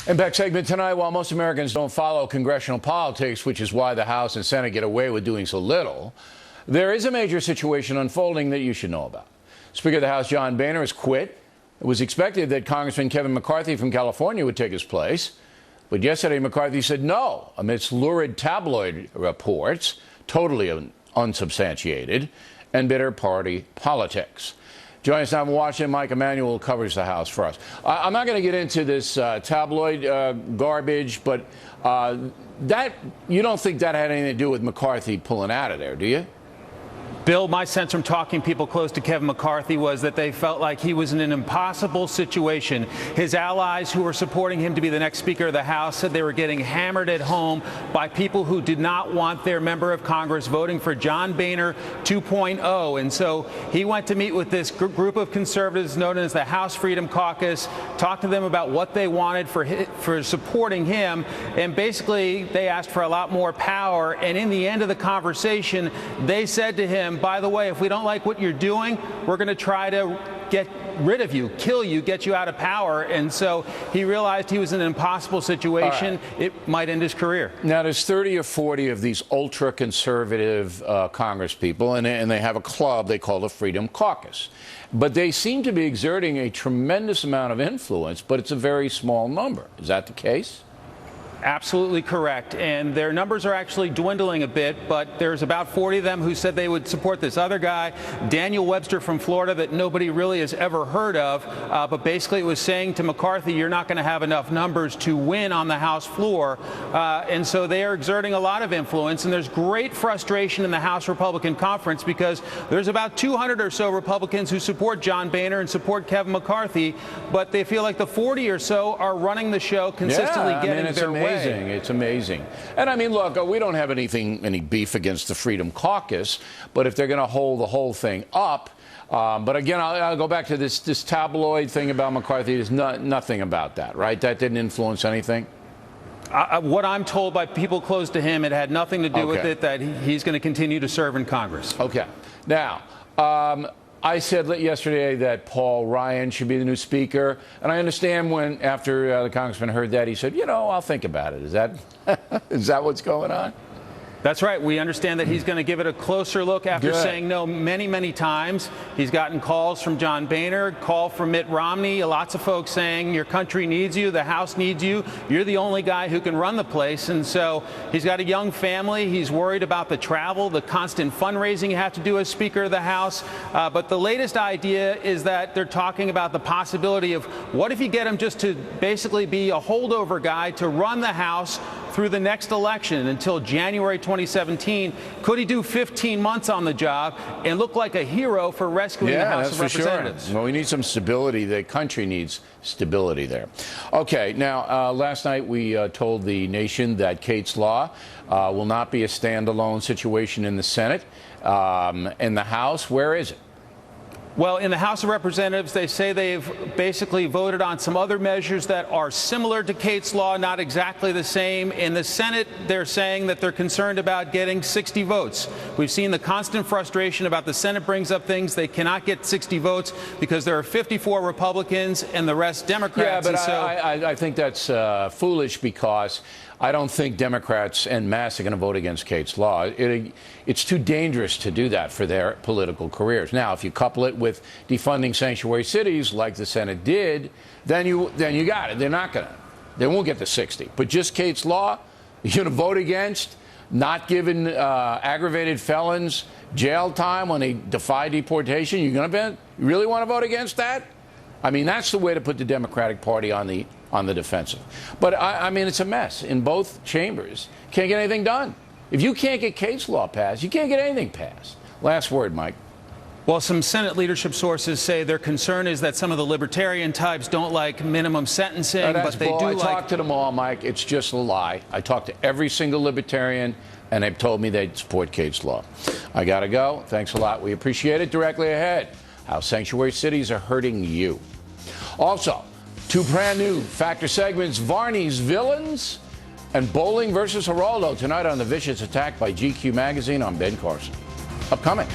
Impact segment tonight. While most Americans don't follow congressional politics, which is why the House and Senate get away with doing so little, there is a major situation unfolding that you should know about. Speaker of the House John Boehner has quit. It was expected that Congressman Kevin McCarthy from California would take his place. But yesterday, McCarthy said no, amidst lurid tabloid reports, totally unsubstantiated, and bitter party politics. Joining us now in Washington, Mike Emanuel covers the House for us. I'm not going to get into this tabloid garbage, but that you don't think that had anything to do with McCarthy pulling out of there, do you? Bill, my sense from talking people close to Kevin McCarthy was that they felt like he was in an impossible situation. His allies who were supporting him to be the next Speaker of the House said they were getting hammered at home by people who did not want their member of Congress voting for John Boehner 2.0. And so he went to meet with this group of conservatives known as the House Freedom Caucus, talked to them about what they wanted for supporting him. And basically, they asked for a lot more power. And in the end of the conversation, they said to him, by the way, if we don't like what you're doing, we're going to try to get rid of you, kill you, get you out of power. And so he realized he was in an impossible situation. Right. It might end his career. Now, there's 30 or 40 of these ultra-conservative Congress people, and they have a club they call the Freedom Caucus. But they seem to be exerting a tremendous amount of influence, but it's a very small number. Is that the case? Absolutely correct. And their numbers are actually dwindling a bit, but there's about 40 of them who said they would support this other guy, Daniel Webster from Florida, that nobody really has ever heard of. But basically it was saying to McCarthy, you're not going to have enough numbers to win on the House floor. And so they are exerting a lot of influence. And there's great frustration in the House Republican Conference because there's about 200 or so Republicans who support John Boehner and support Kevin McCarthy. But they feel like the 40 or so are running the show, consistently getting their way. It's amazing. And I mean, look, we don't have any beef against the Freedom Caucus, but if they're going to hold the whole thing up, but again, I'll go back to this tabloid thing about McCarthy. There's nothing about that, right? That didn't influence anything? What I'm told by people close to him, it had nothing to do with it, that he's going to continue to serve in Congress. Okay. Now, I said yesterday that Paul Ryan should be the new speaker, and I understand when after the congressman heard that, he said, you know, I'll think about it. Is that what's going on? That's right. We understand that he's going to give it a closer look after saying no many, many times. He's gotten calls from John Boehner, call from Mitt Romney, lots of folks saying your country needs you, the House needs you, you're the only guy who can run the place. And so he's got a young family. He's worried about the travel, the constant fundraising you have to do as Speaker of the House. But the latest idea is that they're talking about the possibility of what if you get him just to basically be a holdover guy to run the House through the next election until January 2017. Could he do 15 months on the job and look like a hero for rescuing the House of Representatives? Sure. Well, we need some stability. The country needs stability there. Okay, now, last night we told the nation that Kate's Law will not be a standalone situation in the Senate. In the House, where is it? Well, in the House of Representatives, they say they've basically voted on some other measures that are similar to Kate's Law, not exactly the same. In the Senate, they're saying that they're concerned about getting 60 votes. We've seen the constant frustration about the Senate brings up things they cannot get 60 votes because there are 54 Republicans and the rest Democrats. Yeah, but I think that's foolish because I don't think Democrats en masse are going to vote against Kate's Law. It's too dangerous to do that for their political careers. Now, if you couple it with defunding sanctuary cities like the Senate did, then you got it. They won't get the 60. But just Kate's Law, you're going to vote against not giving aggravated felons jail time when they defy deportation. You really want to vote against that? I mean, that's the way to put the Democratic Party on the defensive. But, I mean, it's a mess in both chambers. Can't get anything done. If you can't get Kate's Law passed, you can't get anything passed. Last word, Mike. Well, some Senate leadership sources say their concern is that some of the libertarian types don't like minimum sentencing, but they do like... I talked to them all, Mike. It's just a lie. I talked to every single libertarian, and they've told me they'd support Kate's Law. I got to go. Thanks a lot. We appreciate it. Directly ahead, how sanctuary cities are hurting you. Also, two brand new Factor segments, Varney's Villains and Bowling versus Geraldo, tonight on The Vicious Attack by GQ Magazine. I'm Ben Carson. Upcoming.